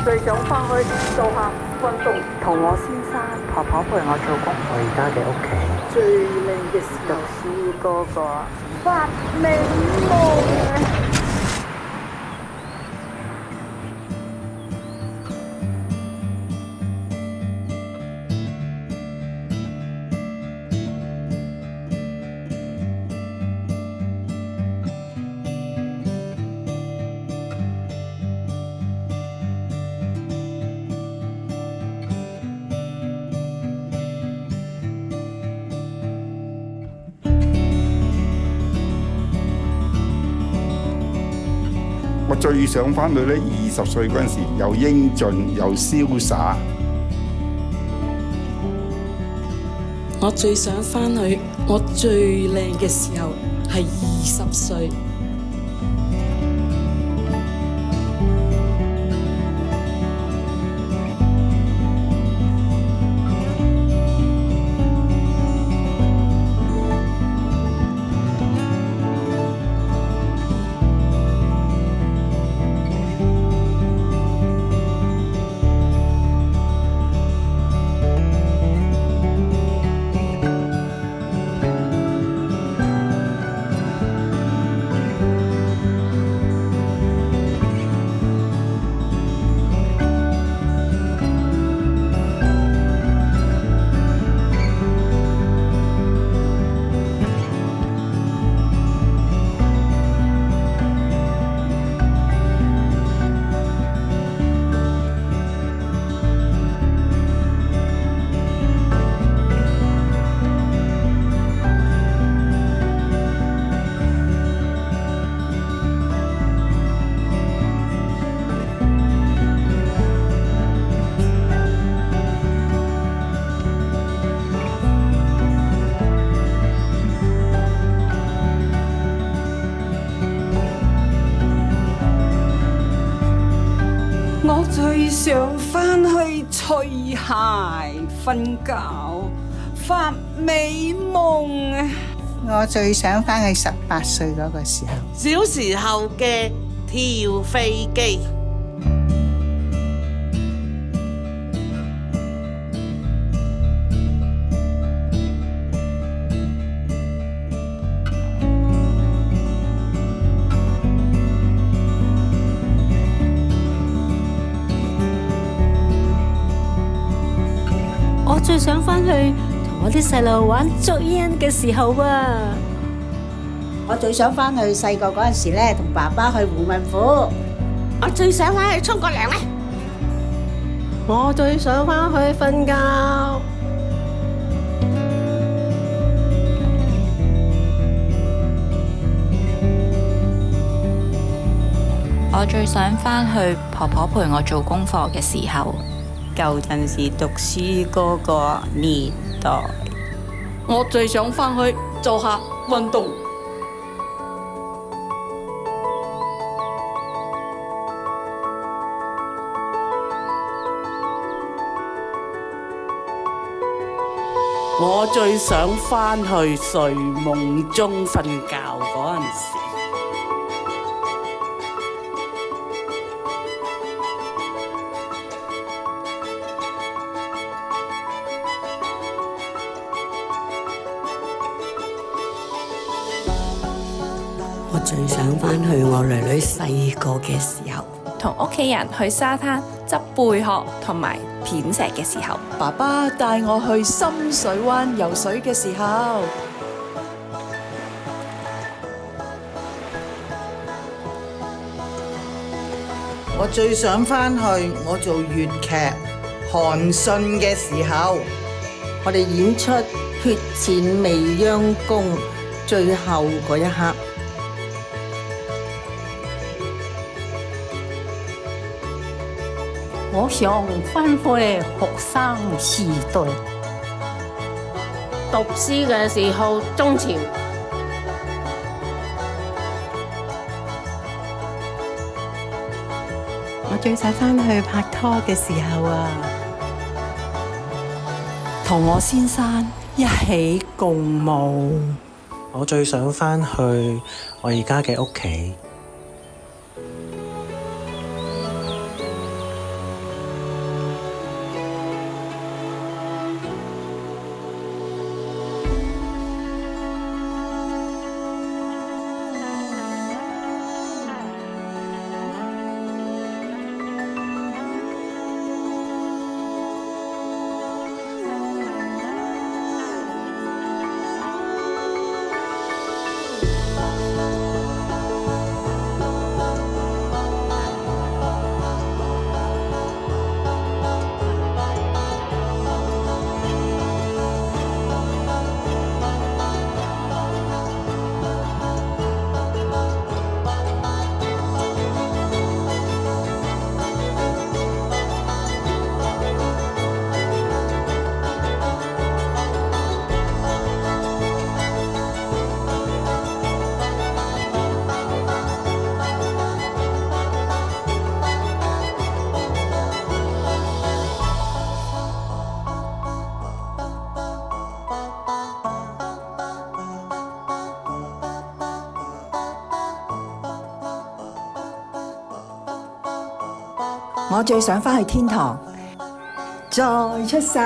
最想翻去做下運動，同我先生婆婆陪我做功課。我而家嘅屋企最靚嘅時候，試嗰個發美夢。我最想翻去咧，20歲嗰陣時，又英俊又瀟灑。我最想翻去，我最靚嘅時候係20歲。我最想翻去除鞋瞓覺發美夢。我最想翻去18歲嗰個時候。小時候嘅跳飛機。我最想翻去同我啲細路玩捉煙嘅時候啊！我最想翻去細個嗰陣時咧，同爸爸去胡文虎。我最想翻去沖個涼咧。我最想翻去瞓覺。我最想翻去婆婆陪我做功課嘅時候。舊陣時讀書嗰個年代。我最想翻去做下運動。我最想翻去睡夢中瞓覺嗰陣時。我最想翻去我女女細個嘅時候，同屋企人去沙灘執貝殼同埋片石嘅時候，爸爸帶我去深水灣游水嘅時候，我最想翻去我做粵劇韓信嘅時候，我哋演出血戰未央宮最後嗰一刻。我想翻去學生時代，讀書嘅時候中潮。我最想翻去拍拖嘅時候啊，同我先生一起共舞。我最想翻去我而家嘅屋企。我最想返去天堂，再出世。